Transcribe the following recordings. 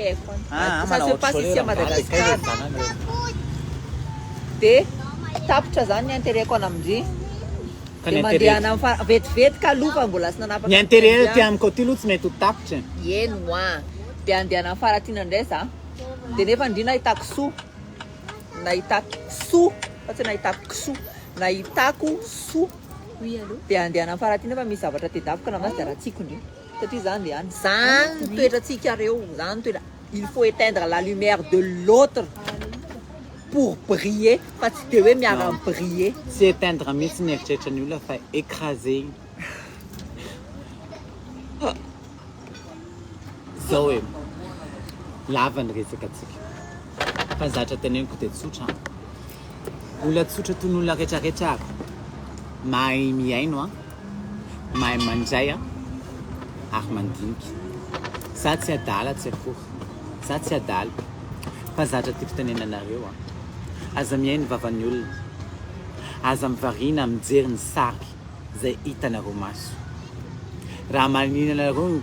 haiko. Ça se passe ici à Madagascar. De tapitra zany ny intérêt-ko an'amindry. De mandeha any vetivety ka aloha fa mbola sy nanapaka. Ny intérêt ty amiko ty aloha tsy mety ho tapitra. Eno de andeha any faratina ndray za. De nefa ndry nahitako soa. Nahitako soa. Fa tsy nahitako kisoa. Nahitako soa. Oui, allô? De andeha any faratina fa misy zavatra tedavaka namazy de ratsiko ndry. Satria za andeha any. Zany toetratsika reo. Zany toetra. Il faut éteindre la lumière de l'autre. Pour briller, fa tsy de hoe miara briller. Tsy éteindre mihitsy ny eritreritran'ny olona fa écraser. Zao hoe lava ny resakatsika. Fa zatra teneniko de tsotra. Olona tsotra toy ny olona rehetrarehetra mahay miaino mahay mandray ary mandinika. Za tsy adala tsy akory. Za tsy adala. Fa zatra tiako tenenanareo aza miaino vavan'ny olona. Aza mivarina mijery ny sary zay hitanareo maso. Raha maninanareo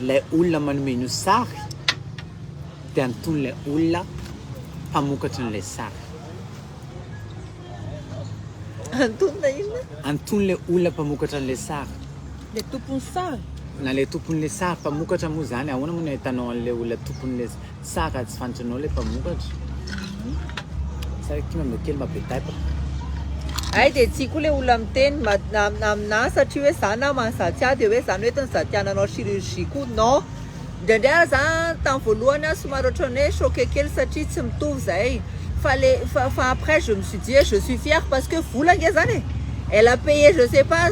ilay olona manome ny sary dia anton'ilay olona mpamokatra n'ilay sary. Anton'ilay inona? Anton'ilay olona mpamokatra n'ilay sary. Le tompony sary? Na le tompon'ilay sary mpamokatra moa zany ahoana moa no ahitanao an'ilay olona tompon'ilay sary tsy fantatranao ilay mpamokatra. Sary kima mekely mabetaka. Ay de tsy koa le olona miteny amina satria hoe za na mahasatsy ahy de hoe zany hoe tany zatiananao chirurgie koa non. Ndraindray za tamin'ny voalohany somary ohatran'ny hoe choqué kely satria tsy mitovy zay. Fa après je me suis dit je suis fière parce que vola nge zany. Elle a payé je sais pas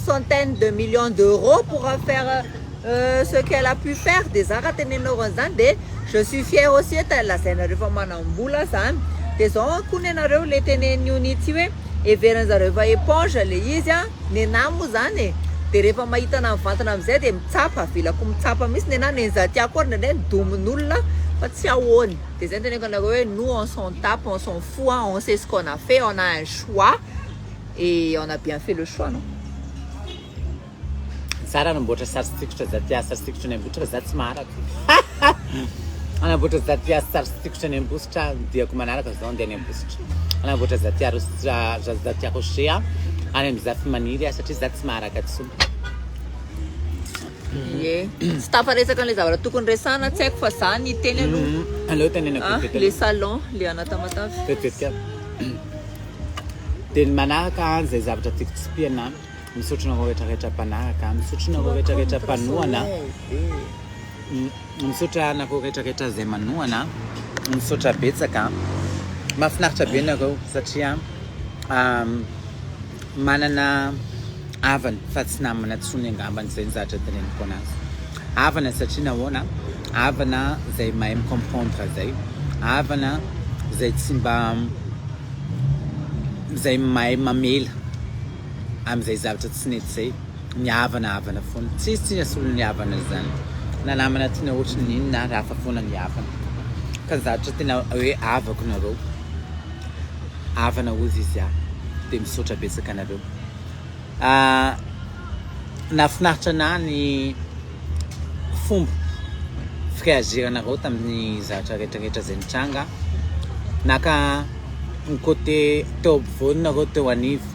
centaines de millions d'euros pour faire ce qu'elle a pu faire des arts tenenao zany de je suis fière aussi lazaina rehefa manambola zany. De zao koa nenareo le tenen'ny unity hoe everan'zareo va éponge le izy nenahy moa zany de rehefa mahita na mivantana amizay de mitsapa avelako mitsapa mihitsy nenahy nenzaty akory ndraindray nidomin'olona fa tsy ahoany. De zay tenenako anareo hoe nous on s'en tape, on s'en fout, on sait ce qu'on a fait, on a un choix et on a bien fait le choix non. Sara namboatra sary sikotra zaty asa sikotra ny ambotra za tsy maharaka. Anamboatra zaty asa sary sikotra ny ambositra diako manaraka zao andeha ny ambositra. Anamboatra zaty rocher any amin'ny zafy maniry satria za tsy maharaka tsony. Ie. Tsy tafaresaka an'ilay zavatra tokony resana tsy haiko fa za ny teny aloha. Aleo tenenako vetivety. Le salon le anatamatafi. Vetivety. De manaraka zay zavatra tiako tsipihana. Misotro nareo rehetrarehetra mpanaraka, misotro nareo rehetrarehetra mpanohana. Misotra nareo rehetrarehetra zay manohana, misotra betsaka. Mahafinaritra be nareo satria manana havana fa tsy namana tsony angambany zay ny zavatra teneniko anazy. Havana satria nahoana? Havana zay mahay micomprendre zay. Havana zay tsy mba zay mahay mamela amizay zavatra tsy nety zay mihavana foana. Tsisy asolo ny havana zany. Na namana tiana ohatry ny inona raha fa foana ny havana. Ka zavatra tena hoe havako nareo. Havana ozy izy de misotra betsaka nareo. Nafinaritra anahy ny fomba fireagiranareo tamin'ny zavatra rehetrarehetra zay nitranga. Naka ny côté teo ampovoany nareo teo anivo.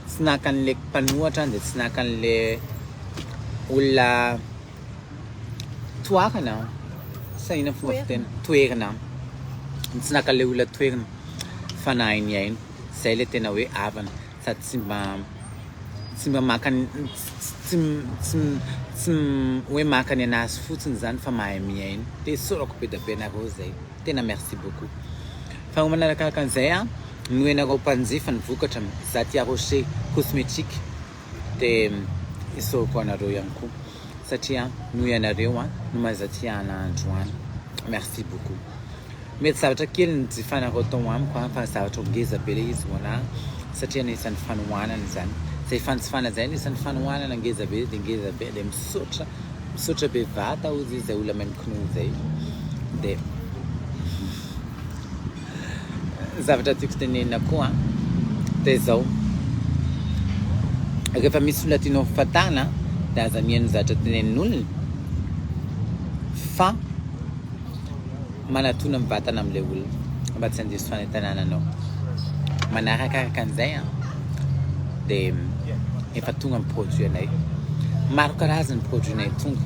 Tsy naka an'ilay mpanohatra dia tsy naka an'ilay olona toerana. Saina fomba fiteny toerana. Tsy naka an'ilay olona toerana fa nahay ny aino. Zay ilay tena hoe havana. Sady tsy mba maka tsy hoe maka ny anazy fotsiny zany fa mahay miaino. Dia sorako be da be nareo zay. Tena merci beaucoup. Fa ho manaraka an'izay noenareo mpanjifa ny vokatra zaty rocher cosmétique dia isoroko anareo ihany koa satria noho ianareo no mahazaty androany. Merci beaucoup. Mety zavatra kely ny jifanareo tao amiko fa zavatra ngeza be le izy hoanahy satria anisan'ny fanohanana zany. Zay fanjifana zay anisan'ny fanohanana ngeza be dia misotra be vata ozy zay olona maimikino zay. Dia zavatra tiako tenenina koa dia zao rehefa misy olona tianao fatana dia aza mihaino zavatra tenenin'olona fa manatona mivatana am'le olona mba tsy handiso any tanànanao manarakaraka an'izay dia efa tonga amin'ny produit anay maro karazany produit nay tonga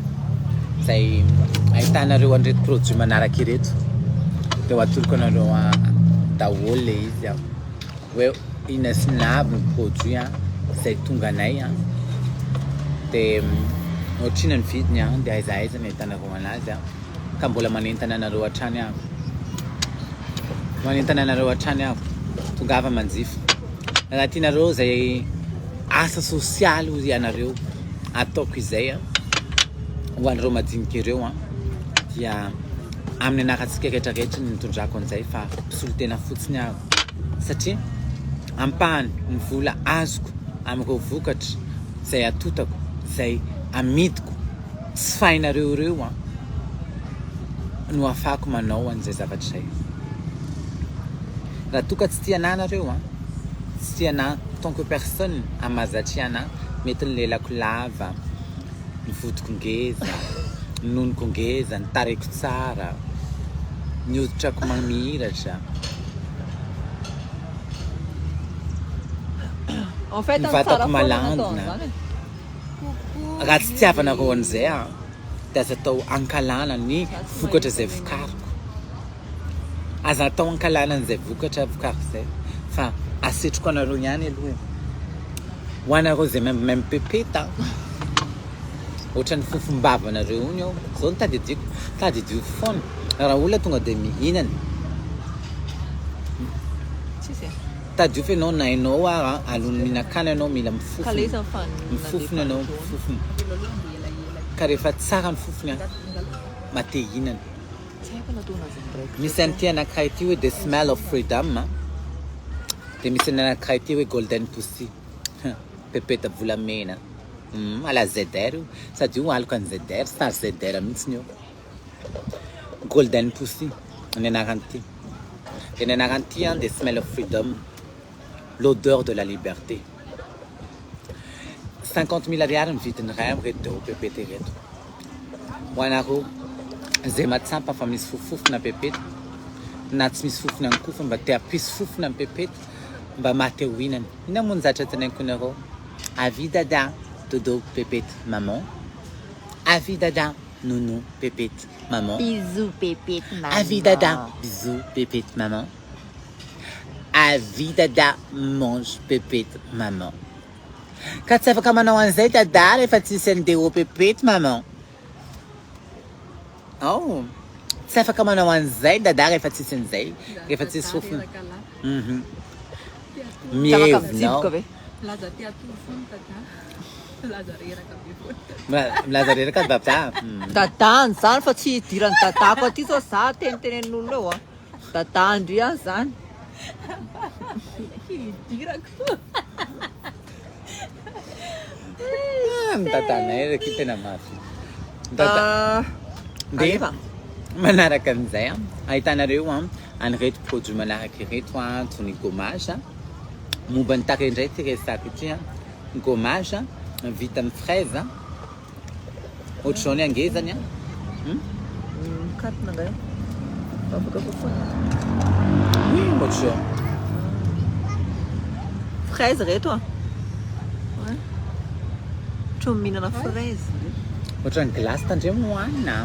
zay ahitanareo an'ireto produit manaraka ireto dia ho atoloko anareo daholo le izy hoe inona sy navy ny produit zay tonga anay dia ohatrina ny vidiny dia aiza ny ahitanareo anazy ka mbola manentana anareo hatrany tongava manjifa raha tianareo zay asa sosialy hozy ianareo ataoko izay ho anareo madinika ireo dia amin'ny anaratsika rehetrarehetra ny nitondrako an'izay fa pisolo tena fotsiny satria ampahany ny vola azoko amin'ireo vokatra zay atotako zay amidiko tsy fahinareo ireo no afahako manao an'izay zavatra zay raha toka tsy tiana nareo tsy tiana tant que personne amazatry ana mety ny lelako lava ny vodiko ngeza ny nonoko ngeza ny tareko tsara ny hoditrako mamiratra ny vatako malandina raha tsy tiavanareo an'izay dia aza atao ankalana ny vokatra zay vokariko aza atao ankalana an'izay vokatra vokariko zay fa asetroko anareo ihany aloha ho anareo zay même pepeta ohatran'ny fofom-bavanareo iny zao ny tadidio foana raha olona tonga dia mihinana tadio fa ianao na ianao alony mihinan-kany ianao mila mifofony ianao mifofony ka rehefa tsara ny fofony mate hinana misy an'ity anankiray ity hoe the smell of freedom dia misy anankiray ity hoe golden pussy pepeta volamena ala zedr io sady io aloko any zedr sary zedr mihitsiny io golden pussy ny anaran'ity dia ny anaran'ity the smell of freedom l'odeur de la liberté 50 000 ariary ny vidiny ray reto pepeta ireto ho anareo zay matsampa fa misy fofofona pepeta na tsy misy fofona any koa fa mba te hampisy fofona ny pepeta mba maty ho hinany ina moa ny zatra tenaiko anareo avis dada dodo pepeta maman avis dada nounou pépette maman Bisous pépite maman avis dada bisous pépette maman avis dada mange pépette maman ka tsy afaka manao an'izay dada rehefa tsisy an'deo pépette maman tsy afaka manao an'izay dada rehefa tsisy an'izay rehefa tsisy fofona mihevinao milaza reraka baba dadany zany fa tsy hidirany dadako aty zao za tenitenenin'olona eo dadandry ihany zany dadanay reky tena mafy dia manaraka an'izay ahitanareo an'ireto produit manaraka ireto toy ny gommage momba ny take indray ty resako ity gommage vita amin'ny fraise ohatr'izao ny angezany katina ngay afaka fofona ohatr'izao fraise reto ohatro mihinana fraise ohatran'ny glace tandremo hohanina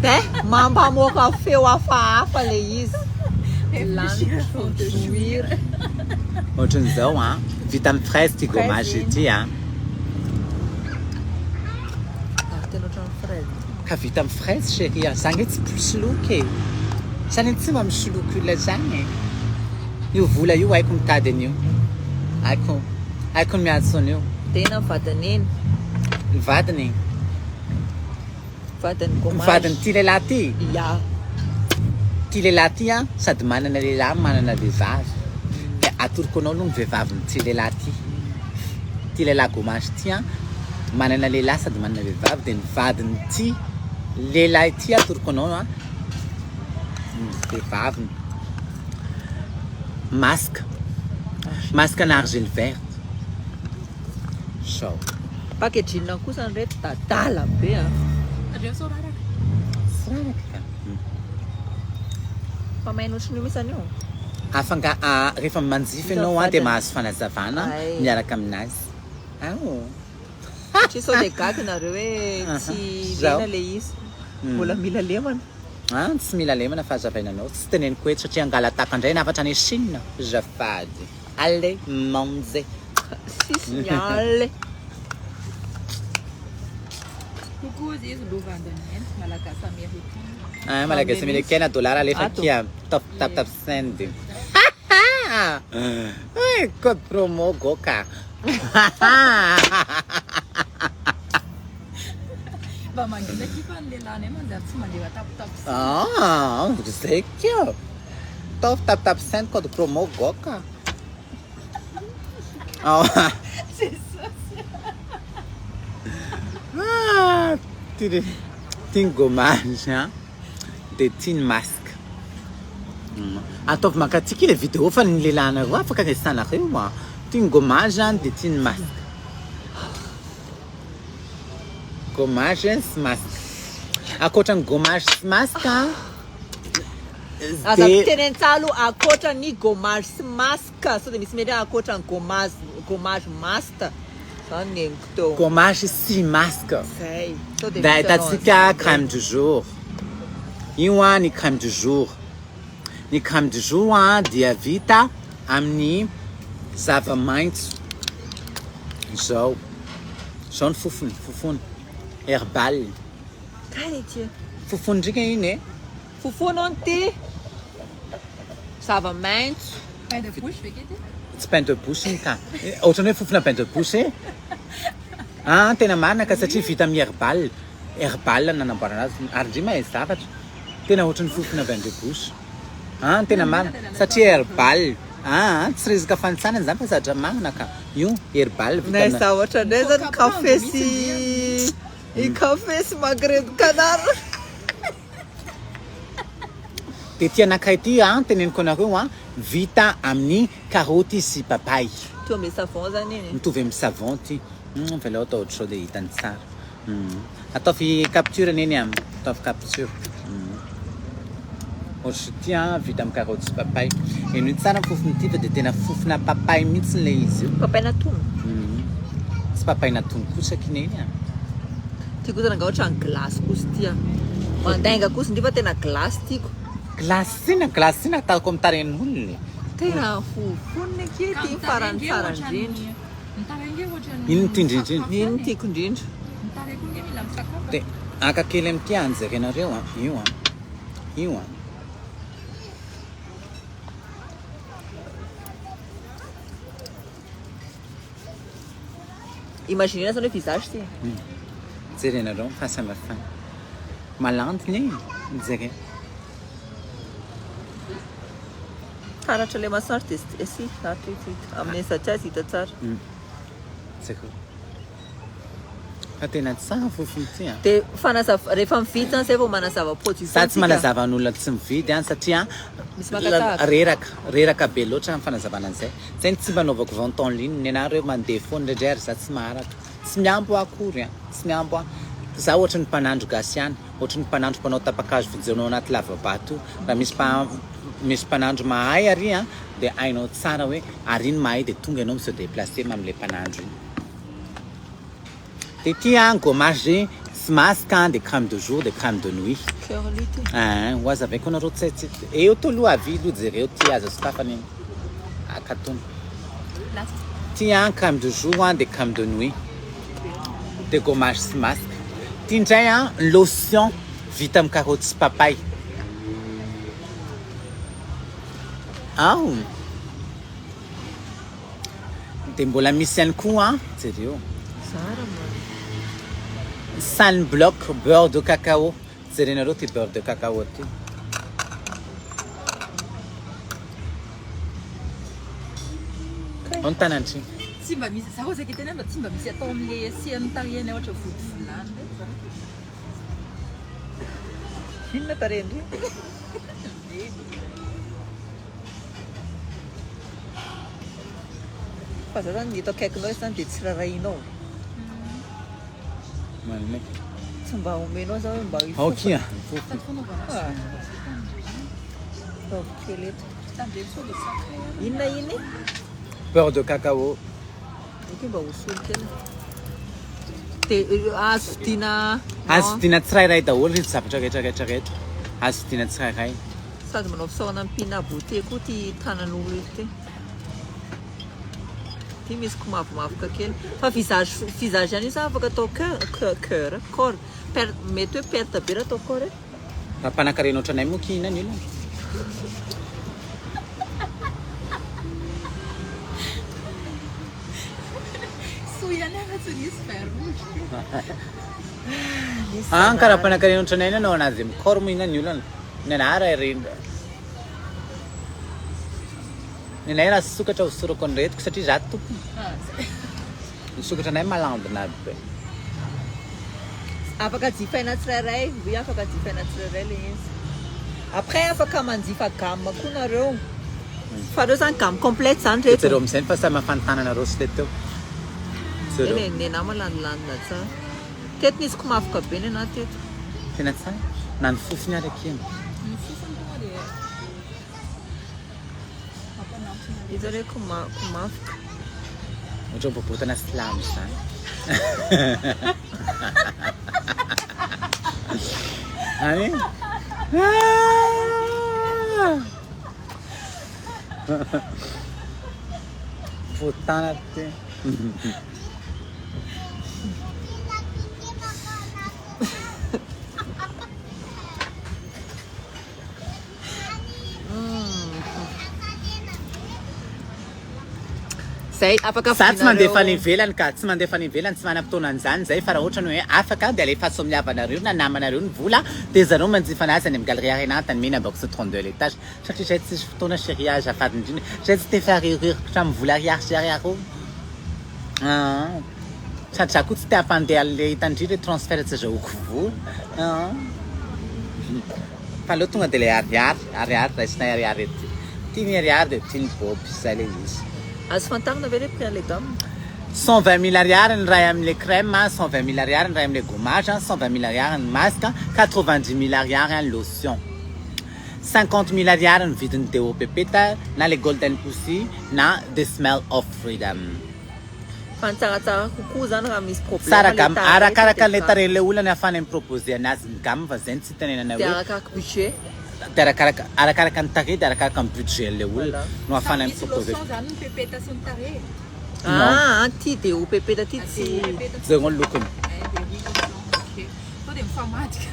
de mampamoaka feo hafahafa le izy lanitrouir ohatran'izao vita amin'ny fraise ty gommage ity tena ohatran'ny fraise ka vita amin'ny fraise chérie zany hoe tsy posoloky zany tsy mba misoloky olona zany io vola io haiko mitady an'io haiko ny miady an'io tena vadineny ny vadiny vadiny gommage vadiny ty lehilahy ty ya ty lehilahy ty sady manana lehilahy manana vehivavy dia atoroko anao aloha ny vehivavy ty lehilahy ty lehilahy gommage ty manana lehilahy sady manana vehivavy dia ny vadiny ty lehilahy ty atoroko anao ny vehivaviny masque na argile verte so packaging kosa ny reto dadala be Siraka. Pamaino otrany io misany io. Rehefa manjify ianao dia mahazo fanazavana miaraka aminazy. Satria sao dia gaga nareo hoe tsy lena le izy. Mbola mila lemana. Tsy mila lemana fa azavainanao. Tsy teneniko hoe satria angalataka indray nafatra any Chine. Zafady. Allez, mangez. Si signale. Coucou, izy lovandanenty malagasy américain. Malagasy américaine dollar alefa kia tap send. Code promo Goka. Mba manginda kifa ny lehilahy mandeha tsy mandeha tapitapy. Zay kia. Tap send code promo Goka. C'est ça. Tiens gommage, hein? Des tin masques. Ataovy makatika le vidéo fa ny lehilahinareo afaka resanareo. Tiens gommage, des tin masques. Gommage sy masque. Akoatran'ny gommage sy masque, Aza fiteneny tsalo akoatran'ny gommage sy masque. Sao dia misy mety akoatran'ny gommage masque. Zany neniko teo. gommage sy masque. Zay. Sao dia Da misy hitantsika anao crème du jour. Io ny crème du jour. Ny crème du jour dia vita amin'ny zava-maitso. Zao ny fofony. Herbal. Karaha ity. Fofony ndrika iny. Fofona ty. Zava-maitso. Pain de bouche ve kety? Tsy pain de bouche iny ka. Ohatrany hoe fofona pain de bouche. Tena marina ka satria vita amin'ny herbal. Herbal nanamboarana azy. Ary ndry mahay zavatra. Tena ohatrany fofona pain de bouche. Tena marina satria herbal. Tsy rizika fanitsana zany fa zavatra marina ka. Io herbal vita Nay zavatra indray zany kafe sy kafe sy magret de canard. Dia ity anankiray ity teneniko anareo vita amin'ny karaoty sy papay. Toa me savon zany iny. Mitovy amin'ny savon ty. Velao atao ohatra sao dia hitany tsara. Ataovy capture neny ataovy capture. Ohatra ity vita amin'ny karaoty sy papay. Eno tsara ny fofony ity fa dia tena fofona papay mihitsy ilay izy io. Papay natono. Tsy papay natono kosa kineny. Ty kosa ranga ohatra ny glace kosa ty. Mandainga kosa ndrifa tena glace tiako. Glace ataoko amin'ny tarehin'olona. Tena fofony kety farany indrindra. Nitarengy ohatrany. Ino ty indrindrindra? Ino tiako indrindra. Nitareko nge mila misakafo. Dia akakely amin'ity anjerenareo io. Imaginez zany hoe visage ty. Jerenareo fahasamihafana. Malandy jere. Haratra le masary dia si haratra ity. Amin'ny satria hita tsara. Zero. Fa tena tsara fofony ity. Dia rehefa mividy zany zay vao manazava produit. Za tsy manazava n'olona tsy mividy satria Misy makataka. reraka be loatra ny fanazavana an'izay. Zay ny tsy mba anaovako vente en ligne. Ny anareo mandeha foana indraindray za tsy maharaka. Tsy miambo akory. Tsy miambo. Za ohatra ny mpanandro gasy ihany. Ohatra ny mpanandro mpanao tapakazo vidianao anaty lavabato. Raha misy mpanandro mahay ary dia hainao tsara hoe ary iny mahay dia tonga ianao se déplacer amin'ilay mpanandro iny. Dia ity gommage sy masque des crèmes de jour, des crèmes de nuit. Curlity. Ho azavaiko anareo tsy eo to aloha avy aloha jereo ty aza sokafany akatony. Ty crème de jour, des crèmes de nuit, des gommage sy masque. Ty indray lotion vita amin'ny karaoty sy papay. Dia mbola misy ihany koa jereo. Tsara ma. Sunblock beurre de cacao. Jerenareo ty beurre de cacao ty. Ontanantry. Tsy mba misy za oza ketena mba tsy mba misy atao amin'le asian'ny tarehiny ohatra vodivolany. Inona tarehindry? Fa za zany hita akaikinao zany dia tsy rarahinao. Malimay. Tsy tsy mba omenao zao mba Ok. kely eto inona iny Beurre de cacao. oke mba hosolo kely de azo vidiana Azo vidiana tsirairay daholo izy zavatra rehetrarehetra. Azo vidiana tsirairay. sady manao fisaorana ampina beauté koa ty tanan'olo ity ty misy komavomavoka kely fa visage ihany io sa afaka atao cœur corps mety hoe perte be raha atao corps Raha mpanankarena ohatranay moa kihinana io. Soiana agnaty nisy verrouge. Karaha mpanankarena ohatranay nanao anazy amin'ny corps moa hinana io olona. Nenara ireny. Nenay raha sokatra hosorako an'iretiko satria za tompony. Ny sokatra anay malambina be. afaka jifaina tsirairay oui afaka jifaina tsirairay le izy après afaka manjifa gamme koa nareo fa reo zany gamme complète zany Zareo rehetra amin'izay ny fahasamihafana fantananareo sy teo. Zareo ny nama lanolanina tsara teto nisy komavoka be ny anaty teto tena tsara. Na ny fofony ary akeny. Ny fofony tonga dia mampanampy izy reo komavoka Ohatra bobotana silamo zany. Ani? Botana ty. zay afaka Za tsy mandefa any vidinareo ivelany ka tsy mandefa any ivelany tsy manam-potoana an'izany zay fa raha ohatra ny hoe afaka dia alefa somiavanareo na namanareo ny vola dia zareo manjifa anazy any amin'ny galerie Renata ny mena box 32 l'étage satria zay tsisy fotoana chérie azafady indrindra zay tsy tefa ariariaritra amin'ny vola ariary sady za koa tsy te hampandeha an'ilay hitandrindra transfert tsy azahoako vola fa aloha tonga dia ilay ariary raisina ariary ety tia ny ariary dia tia ny boby zay ilay izy. azo fantarina ve le prix les gamme 120 000 ariary ny ray amin'ilay crème, 120 000 ariary ny ray amin'ilay gommage, 120 000 ariary ny masque, 90 000 ariary ny lotion. 50 000 ariary ny vidiny deo pepeta na le golden pussy na the smell of freedom. fa ny tsaratsara kokoa zany raha misy problème Tsara gamme arakaraka le tarehin'ilay olona afana miproposer anazy ny gamme fa zay ny tsy tenenana dia hoe arakaraka budget dia arakaraka ny tarehy dia arakaraka ny budget-n'ilay olona no afana miproposer. lotion zany ny pepeta sy ny tarehy. ty deo pepeta ty tsy Zay ngolo lokony. Okay. To dia mifamadika.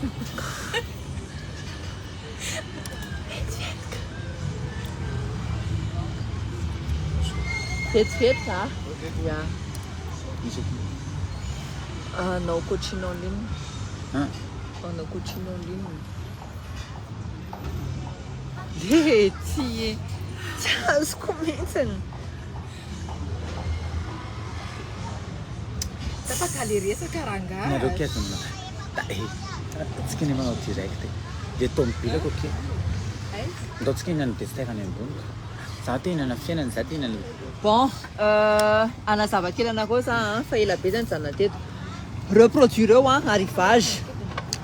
vetivety ka ya anao cochinon liny anao cochinon liny ty tsy azoko mihitsiny Tapaka le resaka Nareo rangaha. keza tsika ny manao direct dia tomobilako ke ndao tsika hinana dessert any ambony za te hinana fiainana za te hinana bon anazava kely anareo za fa ela be zany zana teto reproduireo arrivage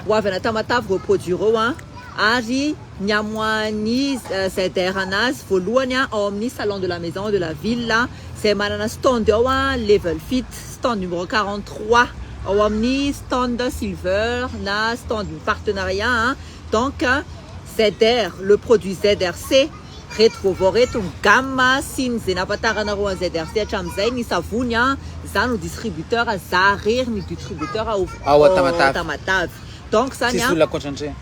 ho avy ana Tamatave reproduireo ary niamoany ZR anazy voalohany ao amin'ny salon de la maison de la ville zay manana stand ao level fit stand numéro 43 ao amin'ny stand silver na stand partenariat donc ZR le produit ZRC reto vaovao reto gamme sy ny zay nampahataranareo an ZRC hatramin'izay ny savony zany ho distributeur za rery ny distributeur ao Tamatave. Tamatave donc zany tsisy olona ankoatrandre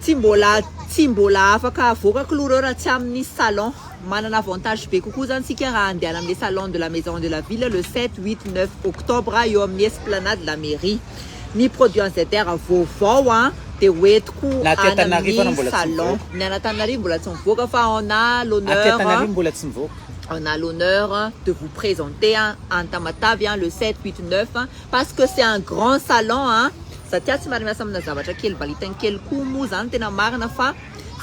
tsy mbola afaka avoakako loha reo raha tsy amin'ny salon manana avantage be kokoa zany sika raha andehana amin'ny salon de la maison de la ville le 7 8 9 octobre eo amin'ny esplanade la mairie ny produit en ZR vaovao dia hoentiko Na aty Antananarivo amin'ny mbola tsy salon mivoaka. ny Antananarivo mbola tsy mivoaka fa on a aty l'honneur Antananarivo mbola tsy mivoaka. on a l'honneur de vous présenter en Tamatave le 7 8 9 parce que c'est un grand salon satria tsy marina samina zavatra kely balitany kely koa moa zany tena marina fa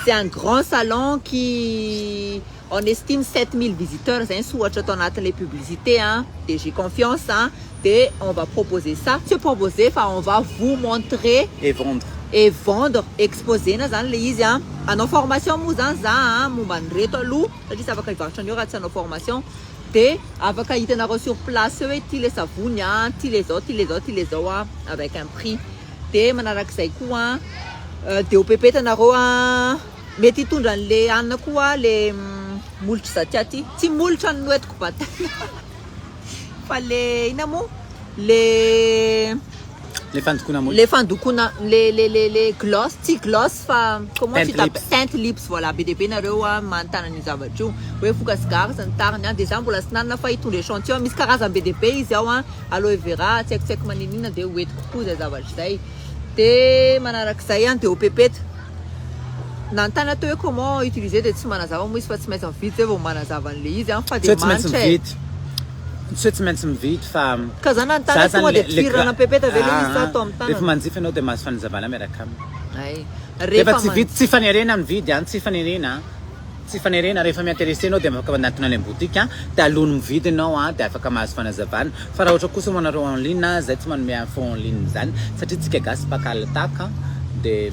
c'est un grand salon qui on estime 7000 visiteurs, c'est un sous les publicités, hein, et j'ai confiance, hein, et on va proposer ça. Tu proposer, enfin, on va vous montrer et vendre, exposer dans les hein, à nos formations, nous hein, nous bandrito lou, c'est-à-dire ça va qu'il va changer à nos formations, et avec qu'il est sur place, il les savons, il les autres, avec un prix, et manarak sai quoi, de OPP t'en metti tout dans les anna quoi les mulch satiati ti mulch an nuet kupat fallait inamo les fandukuna les gloss ti gloss fa comment tu t'appelles Saint Lips voilà BDP na rewa mantana ni zavaju we fuka scar santarnya des ambulas nana fa itu les chantiers mis karazan BDP izawa aloe vera tek maninina de wet ku des zavajai te manaraksayan te OPP Nantana tu comment utiliser des manazava, moi je mettre en vite, vos manazava les en fait des manches. Tu mets en vite femme. Kazana nantana tu des tirs na pepeta veli ça tom tan. Des manzi feno de mas fan zavana merakam. Ai. Refa vite si fanerena vite an si fanerena. Si fanerena refa mi interesseno de ka natuna le boutique ta lun vite no a ta fa kamas fan zavan. Fara outro kuso mona ro en ligne zet man me info en ligne zan. Satitsika gas pakal taka de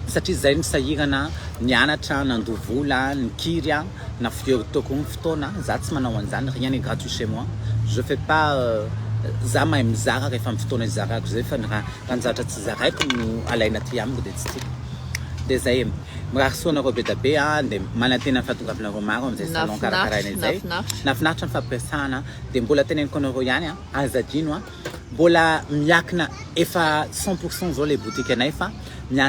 satria zay ny sahirana nianatra nandovola nikiry na toko ny fotoana za tsy manao an'izany rien n'est gratuit chez moi je fais pas za mahay mizara rehefa amin'ny fotoana izarako zay fa raha njatra tsy zaraiko no alaina ty amiko de tsy tiako de zay mirahasoanareo be da be de manantena fatogavinareo maro amin'izay salon karakaraina izay nafinaritra ny fampiasana de mbola teneniko anareo ihany azadino mbola miakina efa 100% zao le boutique anay fa elle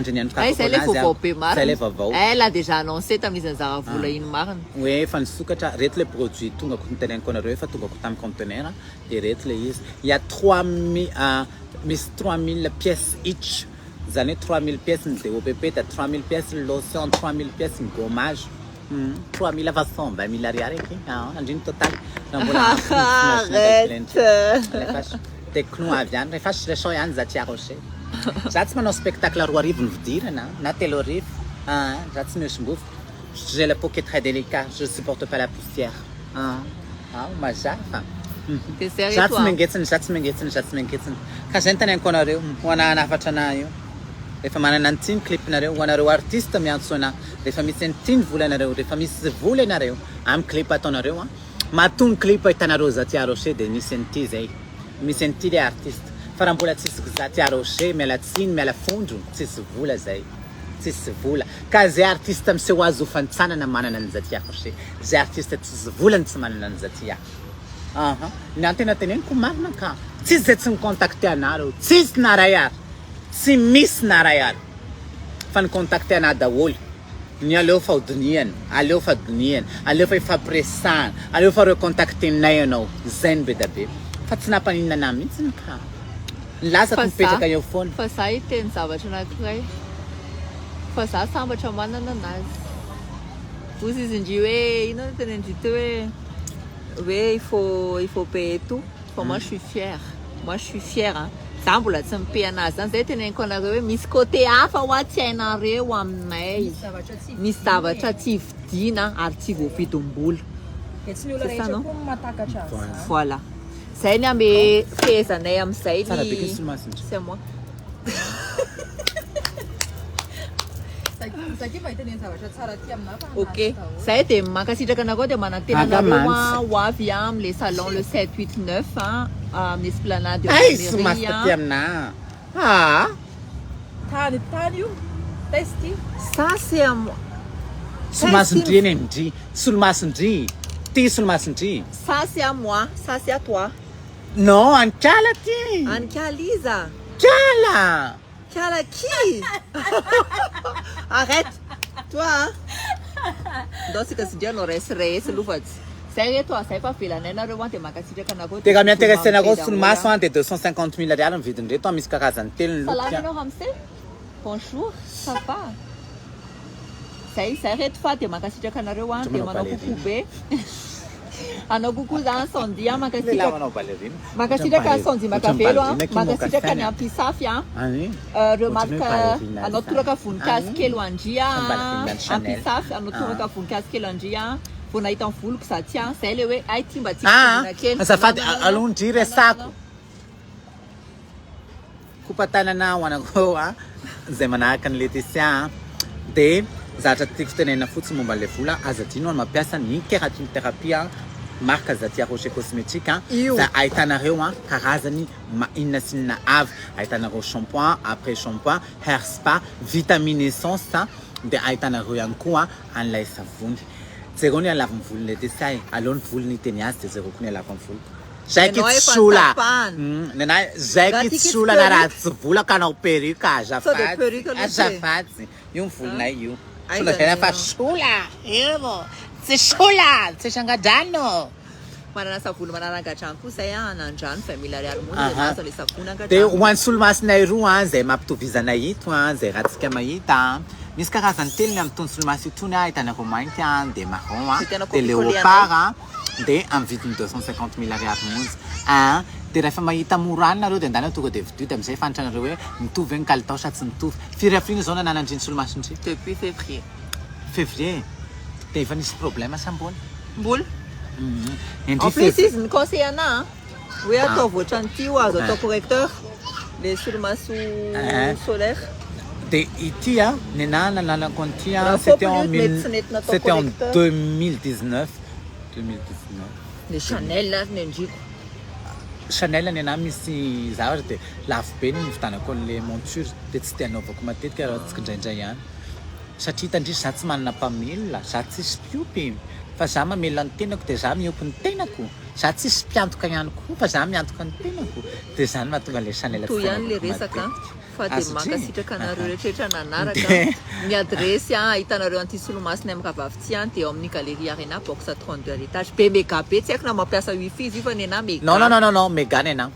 a déjà annoncé tamizanzara vola ino marina oui fa nisokatra reto le produit tonga ko niteneniko anareo efa tonga ko tamin'ny conteneur de reto le izy il y a 3000 pièces each zany 3000 pièces de OPP t'as 3000 pièces lotion 3000 pièces gommage 3000 à 20 000 ariary aqui andriny total arrête tekno aviany rehefa sirasao ihany za ty arroché za tsy manao spectacle roa arivo ny vidirana na telo arivo za tsy mihosim-bofo j'ai la peau qui est très délicate je supporte pas la poussière mazafa za tsy mangetsiny ka zay ntaneniko anareo ho anahafatra ana io rehefa manana nytiny clipnareo ho anareo artiste miantso ana rehefa misy nytiny vola anareo rehefa misy vola anareo amin'ny clip ataonareo matony clip hitanareo za ty arroché de misy nyty zay misy nyty le artiste fa raha mbola tsisy za ty arroché miala tsiny miala fondro tsisy vola zay tsisy vola ka zay artiste miseho azy ho fantsanana manana an'iza ty arroché zay artiste tsisy volany tsy manana an'iza ty ny antena teneniko marina ka tsisy zay tsy nicontacté anareo tsisy naray ary tsy misy naray ary fa nicontacté ana daholo ny aleo fa hodiniana aleo fa diniana aleo fa ifampiresahana aleo fa recontactenay anao zay ny be da be fa tsy nampaninana ana mihitsy ka lasako mipetraka eo foana fa za iteny zavatra anankiray fa za sambatra manana anazy ozy izy indry hoe ino teny indry teo hoe il faut payer tout fa moi je suis fière za mbola tsy mipay anazy zany zay teneniko anareo hoe misy côté hafa ho aty hainareo aminay misy zavatra tsy vidina ary tsy voafidim-bola voilà zay ny ame fehezanay am'izay c'est moi ok zay de mankasitraka anareo de manantena anareo ho avy am'le salon le 7 8 9 amin'ny esplanade de mairie amina tany io testy ça c'est à moi solomasondry eny amindry solomasondry ty solomasondry ça c'est à moi ça c'est à toi non anikala ty Anne-Liza Kala Kala qui arrête toi donc c'est que c'est bien reste louvaty zay toi zay fa velany anareo de makasitraka anareo tega miintéressé anareo solomaso de 250 000 ariary ny vidiny reto misy karazany telo ny salamy anao ramsey bonjour ça va zay reto fa de makasitraka anareo de manao coucou be anao coucou zany sondi makasitraka sondi makavelo makasitraka ny ampisafy reo malaka anao toraka voninkazo kely andria ampisafy anao toraka voninkazo kely andria vao nahita ny voloko za tia zay le hoe ay ty mba azafady alondry resako kopatanana ho anako zay manahaka ny Laetitia dia zatra tiako tenena fotsiny momba le vola azadino ny mampiasa ny kératine-thérapie marque Zatia Rocher Cosmétique za ahitanareo karazany inona sy inona avy ahitanareo shampoing après shampoing hair spa vitamine essence dia ahitanareo ihany koa an'ilay savony zero ny alaviny volony Laetitia aleony volony teny azy dia zero koa ny alaviny volony zay kitsola nenahy zay kitsola na raha tsy vola ka anao perruque azafady io ny volonay io sola tena fa sola io tsy sola tsy sangadrano manana savony manana gadrano koa zay anandrano 20 000 ariary monja nazo le savony angadrano dia ho an'ny solomasinay roa zay mampitovizanay ito zay rahantsika mahita misy karazany telo ny amin'ny tony solomaso itony hitanareo mainty dia marron dia léopard dia amin'ny vidiny 250 000 ariary monja dia rehefa mahita moranareo dia andana tonga dia vidio dia amizay fantranareo hoe mitovy ny kalitao sa tsy mitovy firy afriny zao nananandriny solomasondry depuis février dia efa nisy problème samboly mbola en plus izy ny conseil ana hoe atao voatra ny tio azo atao correcteur le solomaso solaire dia ity nena nananako an'ity c'était en 2019 le Chanel ny andriko Chanel nena misy zavatra dia lafo be ny vitanako le monture dia tsy tianaovako matetika raha tsika indraindray ihany satria tandrisy za tsy manana mpamela za tsisy mpiopy fa za mamela ny tenako dia za miopy ny tenako za tsisy mpiantoka ihany koa fa za miantoka ny tenako dia zany mahatonga le Chanel toy ihany le resaka fa dia mankasitraka anareo rehetrarehetra nanaraka ny adresy hitanareo an'ity solomasina amin'ny Kavavity dia eo amin'ny galerie Arena box 32 à l'étage be méga be tsy haiko na mampiasa wifi izy io fa nena méga non méga nena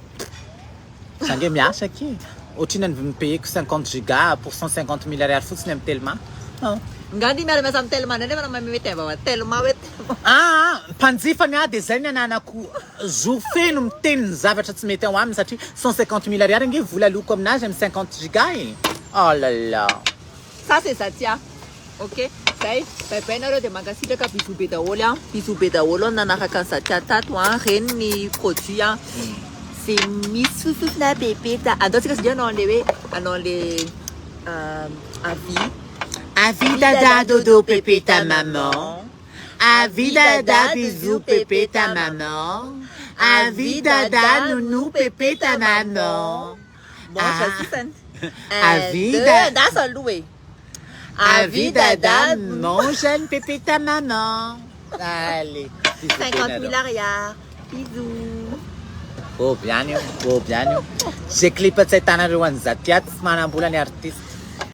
sange miasa ki ohatrina mipayeko 50 giga pour 150 000 ariary fotsiny amin'ny Telma ngandi miara-miasa amin'ny Telma nefa na mameteva Telma hoe mpanjifany dia zay ny ananako jour feno miteny ny zavatra tsy mety ao aminy satria 150 000 ariary nge vola loko aminazy amin'ny 50 giga oh là là ça c'est Zatia ok zay baibainareo dia mankasitraka bisou be daholo bisou be daholo nanaraka ny Zatia tato reny ny produit c'est misy fofofona bébé ataontsika sadia anao le avis dada dodo pépé ta maman avis dada bisou pépé ta maman avis dada nounou pépé ta maman avis dada mon jeune pépé ta maman allez 50 000 ariary bisous oh bien io j'ai clipé tsy ahitanareo an'ny Zatia tsy manambola ny artiste